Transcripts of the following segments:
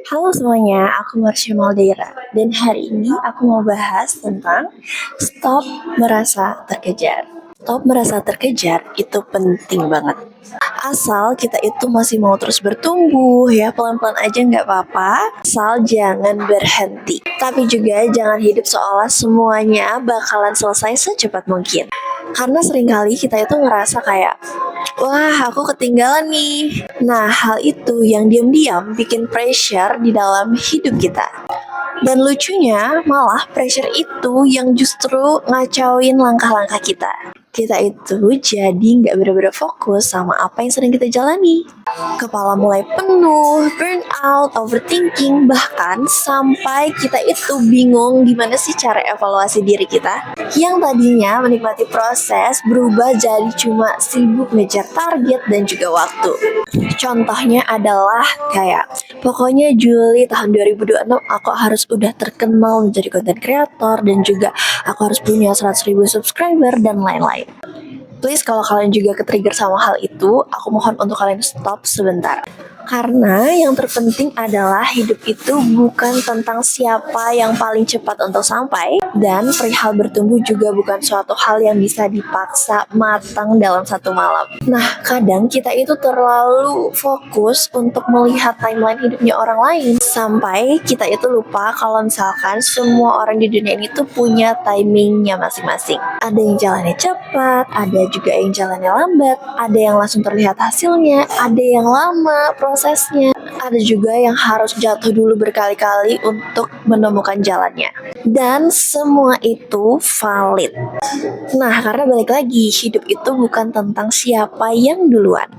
Halo semuanya, aku Marsha Maldeira dan hari ini aku mau bahas tentang stop merasa terkejar. Stop merasa terkejar itu penting banget. Asal kita itu masih mau terus bertumbuh ya pelan-pelan aja nggak apa-apa. Asal jangan berhenti. Tapi juga jangan hidup seolah semuanya bakalan selesai secepat mungkin. Karena seringkali kita itu ngerasa kayak, wah aku ketinggalan nih. Nah hal itu yang diam-diam bikin pressure di dalam hidup kita. Dan lucunya malah pressure itu yang justru ngacauin langkah-langkah kita. Kita itu jadi nggak benar-benar fokus sama apa yang sedang kita jalani. Kepala mulai penuh, burn out, overthinking, bahkan sampai kita itu bingung gimana sih cara evaluasi diri kita. Yang tadinya menikmati proses berubah jadi cuma sibuk ngejar target dan juga waktu. Contohnya adalah kayak, pokoknya Juli tahun 2026 aku harus udah terkenal menjadi content creator dan juga aku harus punya 100.000 subscriber dan lain-lain. Please kalau kalian juga ke-trigger sama hal itu, aku mohon untuk kalian stop sebentar. Karena yang terpenting adalah hidup itu bukan tentang siapa yang paling cepat untuk sampai, dan perihal bertumbuh juga bukan suatu hal yang bisa dipaksa matang dalam satu malam. Nah, kadang kita itu terlalu fokus untuk melihat timeline hidupnya orang lain, sampai kita itu lupa kalau misalkan semua orang di dunia ini tuh punya timingnya masing-masing. Ada yang jalannya cepat, ada juga yang jalannya lambat, ada yang langsung terlihat hasilnya, ada yang lama prosesnya, ada juga yang harus jatuh dulu berkali-kali untuk menemukan jalannya. Dan semua itu valid. Nah, karena balik lagi, hidup itu bukan tentang siapa yang duluan,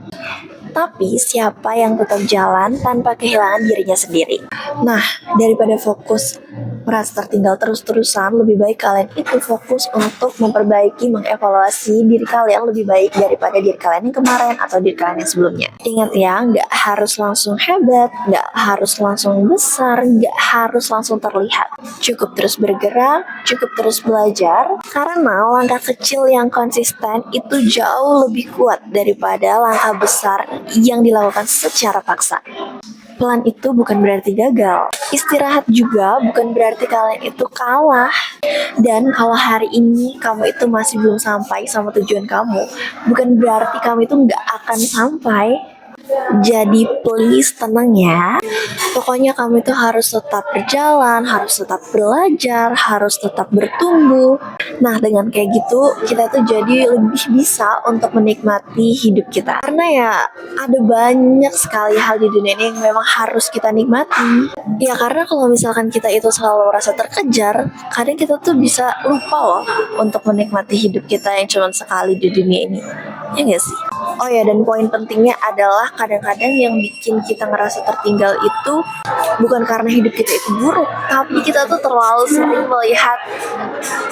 tapi siapa yang tetap jalan tanpa kehilangan dirinya sendiri. Nah, daripada fokus merasa tertinggal terus-terusan, lebih baik kalian itu fokus untuk memperbaiki, mengevaluasi diri kalian lebih baik daripada diri kalian yang kemarin atau diri kalian yang sebelumnya. Ingat ya, nggak harus langsung hebat, nggak harus langsung besar, nggak harus langsung terlihat. Cukup terus bergerak, cukup terus belajar, karena langkah kecil yang konsisten itu jauh lebih kuat daripada langkah besar yang dilakukan secara paksa. Pelan itu bukan berarti gagal. Istirahat juga bukan berarti kalian itu kalah. Dan kalau hari ini kamu itu masih belum sampai sama tujuan kamu, bukan berarti kamu itu nggak akan sampai. Jadi please tenang ya. Pokoknya kamu itu harus tetap berjalan, harus tetap belajar, harus tetap bertumbuh. Nah dengan kayak gitu kita tuh jadi lebih bisa untuk menikmati hidup kita. Karena ya ada banyak sekali hal di dunia ini yang memang harus kita nikmati. Ya karena kalau misalkan kita itu selalu merasa terkejar, kadang kita tuh bisa lupa loh untuk menikmati hidup kita yang cuma sekali di dunia ini. Ya gak sih? Oh ya, dan poin pentingnya adalah kadang-kadang yang bikin kita ngerasa tertinggal itu bukan karena hidup kita itu buruk, tapi kita tuh terlalu sering melihat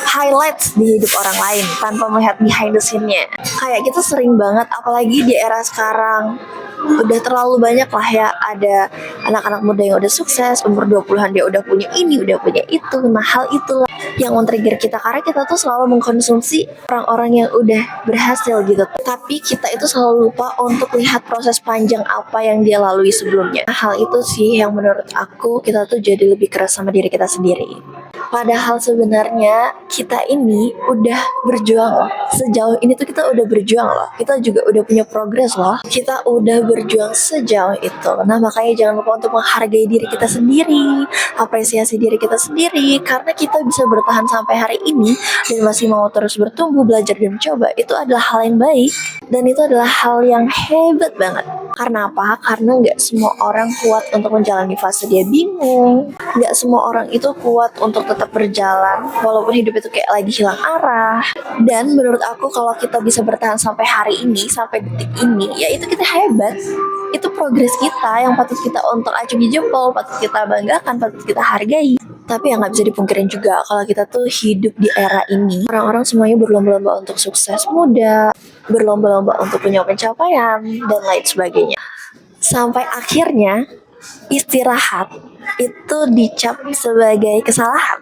highlights di hidup orang lain tanpa melihat behind the scene-nya. Kayak kita sering banget, apalagi di era sekarang, udah terlalu banyak lah ya, ada anak-anak muda yang udah sukses, umur 20-an dia udah punya ini, udah punya itu. Nah hal itulah yang men-trigger kita, karena kita tuh selalu mengkonsumsi orang-orang yang udah berhasil gitu. Tapi kita itu selalu lupa untuk lihat proses panjang apa yang dia lalui sebelumnya. Nah, hal itu sih yang menurut aku kita tuh jadi lebih keras sama diri kita sendiri. Padahal sebenarnya kita ini udah berjuang loh. Sejauh ini tuh kita udah berjuang loh. Kita juga udah punya progres loh. Kita udah berjuang sejauh itu. Nah makanya jangan lupa untuk menghargai diri kita sendiri, apresiasi diri kita sendiri. Karena kita bisa bertahan sampai hari ini dan masih mau terus bertumbuh, belajar dan mencoba. Itu adalah hal yang baik. Dan itu adalah hal yang hebat banget. Karena apa? Karena nggak semua orang kuat untuk menjalani fase dia bingung. Nggak semua orang itu kuat untuk tetap berjalan walaupun hidup itu kayak lagi hilang arah. Dan menurut aku kalau kita bisa bertahan sampai hari ini, sampai detik ini, ya itu kita hebat. Itu progres kita yang patut kita untuk acungi jempol, patut kita banggakan, patut kita hargai. Tapi yang nggak bisa dipungkirin juga kalau kita tuh hidup di era ini, orang-orang semuanya berlomba-lomba untuk sukses muda, berlomba-lomba untuk punya pencapaian, dan lain sebagainya. Sampai akhirnya istirahat itu dicap sebagai kesalahan.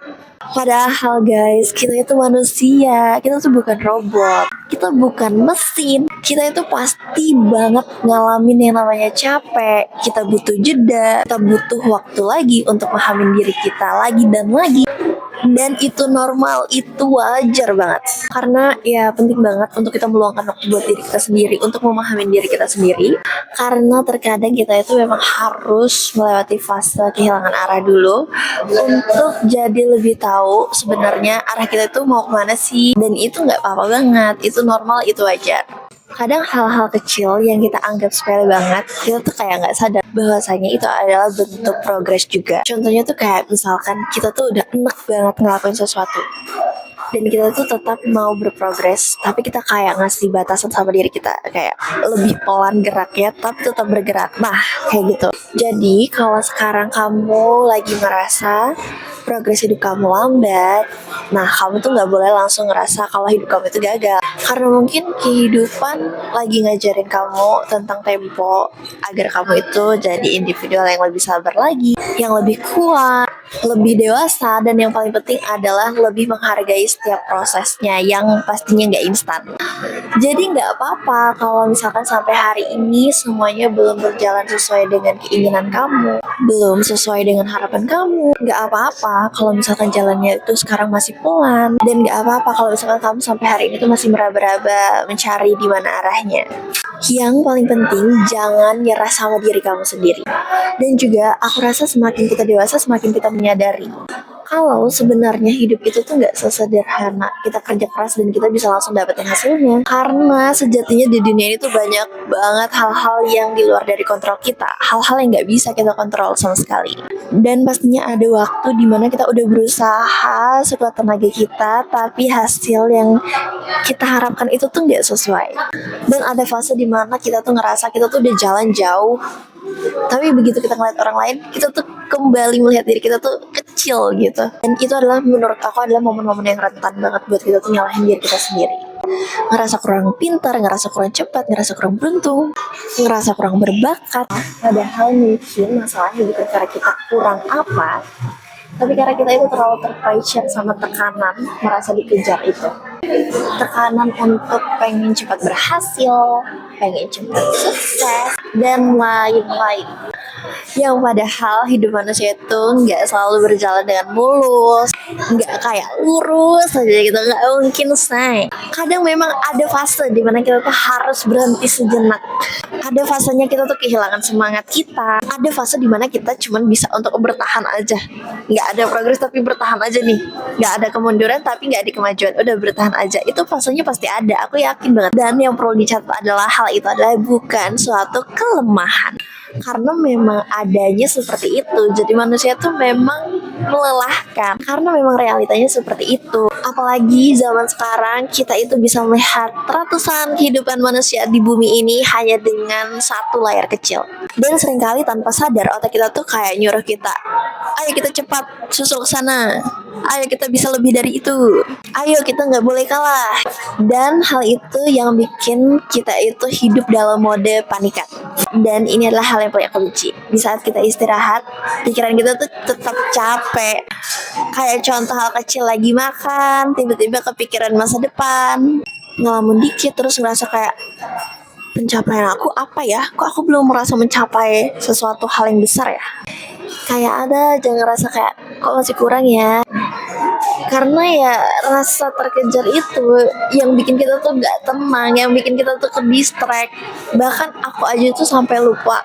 Padahal guys, kita itu manusia, kita tuh bukan robot, kita bukan mesin. Kita itu pasti banget ngalamin yang namanya capek, kita butuh jeda, kita butuh waktu lagi untuk memahami diri kita lagi dan lagi. Dan itu normal, itu wajar banget. Karena ya penting banget untuk kita meluangkan waktu buat diri kita sendiri, untuk memahami diri kita sendiri. Karena terkadang kita itu memang harus melewati fase kehilangan arah dulu untuk jadi lebih tahu sebenarnya arah kita itu mau kemana sih. Dan itu nggak apa-apa banget, itu normal, itu wajar. Kadang hal-hal kecil yang kita anggap sepele banget, kita tuh kayak nggak sadar bahwasanya itu adalah bentuk progres juga. Contohnya tuh kayak misalkan kita tuh udah enak banget ngelakuin sesuatu, dan kita tuh tetap mau berprogres, tapi kita kayak ngasih batasan sama diri kita, kayak lebih pelan geraknya tapi tetap bergerak. Nah kayak gitu. Jadi kalau sekarang kamu lagi merasa progres hidup kamu lambat, nah kamu tuh nggak boleh langsung ngerasa kalau hidup kamu itu gagal, karena mungkin kehidupan lagi ngajarin kamu tentang tempo agar kamu itu jadi individual yang lebih sabar lagi, yang lebih kuat, lebih dewasa, dan yang paling penting adalah lebih menghargai setiap prosesnya yang pastinya nggak instan. Jadi nggak apa-apa kalau misalkan sampai hari ini semuanya belum berjalan sesuai dengan keinginan kamu, belum sesuai dengan harapan kamu. Nggak apa-apa kalau misalkan jalannya itu sekarang masih pelan, dan nggak apa-apa kalau misalkan kamu sampai hari ini tuh masih meraba-raba mencari di mana arahnya. Yang paling penting jangan nyerah sama diri kamu sendiri. Dan juga aku rasa semakin kita dewasa semakin kita menyadari kalau sebenarnya hidup itu tuh nggak sesederhana kita kerja keras dan kita bisa langsung dapetin hasilnya. Karena sejatinya di dunia ini tuh banyak banget hal-hal yang di luar dari kontrol kita, hal-hal yang nggak bisa kita kontrol sama sekali. Dan pastinya ada waktu dimana kita udah berusaha sekuat tenaga kita, tapi hasil yang kita harapkan itu tuh nggak sesuai. Dan ada fase dimana kita tuh ngerasa kita tuh udah jalan jauh, tapi begitu kita ngeliat orang lain, kita tuh kembali melihat diri kita tuh kecil gitu. Dan itu adalah menurut aku adalah momen-momen yang rentan banget buat kita tuh nyalahin diri kita sendiri. Ngerasa kurang pintar, ngerasa kurang cepat, ngerasa kurang beruntung, ngerasa kurang berbakat. Padahal mungkin masalahnya bukan karena kita kurang apa, tapi karena kita itu terlalu terpressure sama tekanan merasa dikejar itu. Tekanan untuk pengen cepat berhasil, pengen cepat sukses, dan lain-lain. Yang padahal hidup manusia itu nggak selalu berjalan dengan mulus, nggak kayak lurus aja gitu, nggak mungkin say. Kadang memang ada fase dimana kita tuh harus berhenti sejenak. Ada fasenya kita tuh kehilangan semangat kita. Ada fase dimana kita cuman bisa untuk bertahan aja, nggak ada progres tapi bertahan aja nih, nggak ada kemunduran tapi nggak ada kemajuan, udah bertahan aja. Itu fasenya pasti ada, aku yakin banget. Dan yang perlu dicatat adalah hal itu adalah bukan suatu kelemahan, karena memang adanya seperti itu. Jadi manusia tuh memang melelahkan karena memang realitanya seperti itu. Apalagi zaman sekarang kita itu bisa melihat ratusan kehidupan manusia di bumi ini hanya dengan satu layar kecil. Dan seringkali tanpa sadar otak kita tuh kayak nyuruh kita, ayo kita cepat susul ke sana, ayo kita bisa lebih dari itu, ayo kita nggak boleh kalah. Dan hal itu yang bikin kita itu hidup dalam mode panikan. Dan ini adalah hal yang paling aku benci. Di saat kita istirahat, pikiran kita tuh tetap capek. Kayak contoh hal kecil, lagi makan, tiba-tiba kepikiran masa depan, ngelamun dikit terus ngerasa kayak, pencapaian aku apa ya? Kok aku belum merasa mencapai sesuatu hal yang besar ya? Kayak ada jangan ngerasa kayak kok masih kurang ya. Karena ya rasa terkejar itu yang bikin kita tuh gak tenang, yang bikin kita tuh ke distract. Bahkan aku aja tuh sampai lupa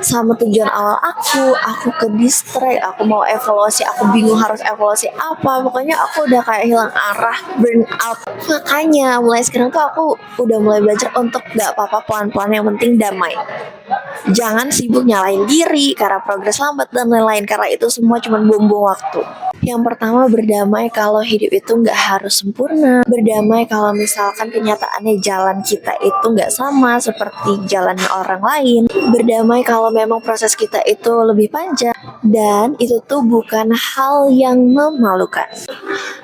sama tujuan awal aku ke distract, aku mau evaluasi, aku bingung harus evaluasi apa. Pokoknya aku udah kayak hilang arah, burn out. Makanya mulai sekarang tuh aku udah mulai belajar untuk gak apa-apa, pelan-pelan, yang penting damai. Jangan sibuk nyalain diri karena progres lambat dan lain-lain, karena itu semua cuma buang-buang waktu. Yang pertama, berdamai kalau hidup itu nggak harus sempurna. Berdamai kalau misalkan kenyataannya jalan kita itu nggak sama seperti jalan orang lain. Berdamai kalau memang proses kita itu lebih panjang. Dan itu tuh bukan hal yang memalukan.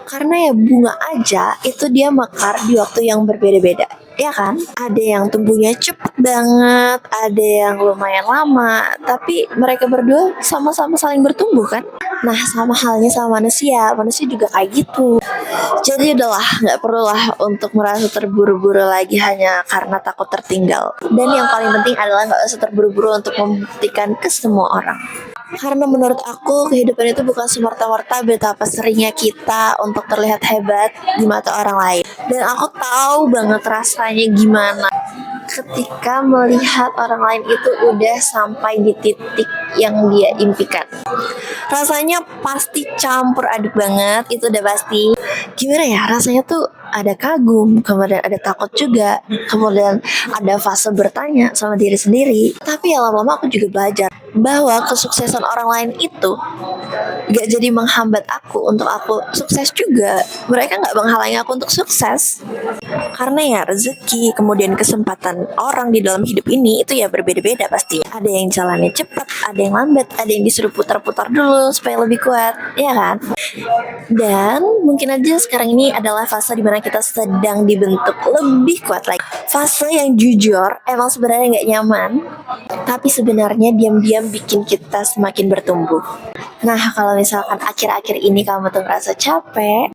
Karena ya bunga aja itu dia mekar di waktu yang berbeda-beda. Ya kan? Ada yang tumbuhnya cepet banget, ada yang lumayan lama, tapi mereka berdua sama-sama saling bertumbuh kan? Nah, sama halnya sama manusia juga kayak gitu. Jadi udahlah, nggak perlulah untuk merasa terburu-buru lagi hanya karena takut tertinggal. Dan yang paling penting adalah nggak usah terburu-buru untuk membuktikan ke semua orang. Karena menurut aku kehidupan itu bukan semerta-merta betapa seringnya kita untuk terlihat hebat di mata orang lain. Dan aku tahu banget rasanya gimana ketika melihat orang lain itu udah sampai di titik yang dia impikan. Rasanya pasti campur aduk banget, itu udah pasti. Gimana ya, rasanya tuh ada kagum, kemudian ada takut juga, kemudian ada fase bertanya sama diri sendiri. Tapi ya lama-lama aku juga belajar bahwa kesuksesan orang lain itu gak jadi menghambat aku untuk aku sukses juga. Mereka gak menghalangi aku untuk sukses. Karena ya rezeki, kemudian kesempatan orang di dalam hidup ini itu ya berbeda-beda pasti. Ada yang jalannya cepat, ada yang lambat, ada yang disuruh putar-putar dulu supaya lebih kuat, ya kan? Dan mungkin aja sekarang ini adalah fase dimana kita sedang dibentuk lebih kuat lagi. Fase yang jujur emang sebenarnya gak nyaman, tapi sebenarnya diam-diam bikin kita semakin bertumbuh. Nah, kalau misalkan akhir-akhir ini kamu tuh ngerasa capek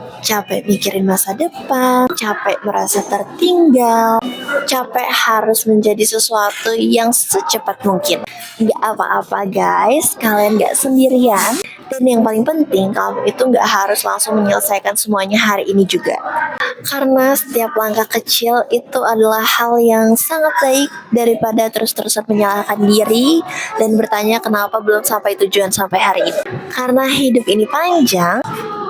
mikirin masa depan, capek merasa tertinggal, capek harus menjadi sesuatu yang secepat mungkin. Gak apa-apa guys, kalian gak sendirian. Dan yang paling penting, kamu itu gak harus langsung menyelesaikan semuanya hari ini juga. Karena setiap langkah kecil itu adalah hal yang sangat baik daripada terus-terusan menyalahkan diri dan bertanya kenapa belum sampai tujuan sampai hari ini. Karena hidup ini panjang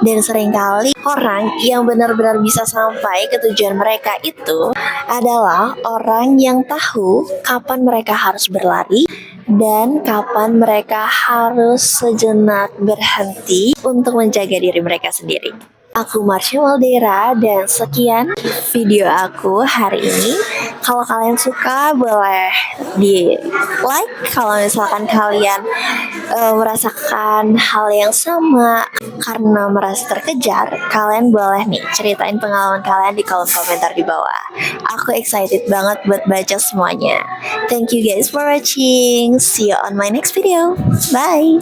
dan seringkali orang yang benar-benar bisa sampai ke tujuan mereka itu adalah orang yang tahu kapan mereka harus berlari dan kapan mereka harus sejenak berhenti untuk menjaga diri mereka sendiri. Aku Marsha Maldera dan sekian video aku hari ini. Kalau kalian suka boleh di like. Kalau misalkan kalian merasakan hal yang sama karena merasa terkejar, kalian boleh nih ceritain pengalaman kalian di kolom komentar di bawah. Aku excited banget buat baca semuanya. Thank you guys for watching. See you on my next video. Bye.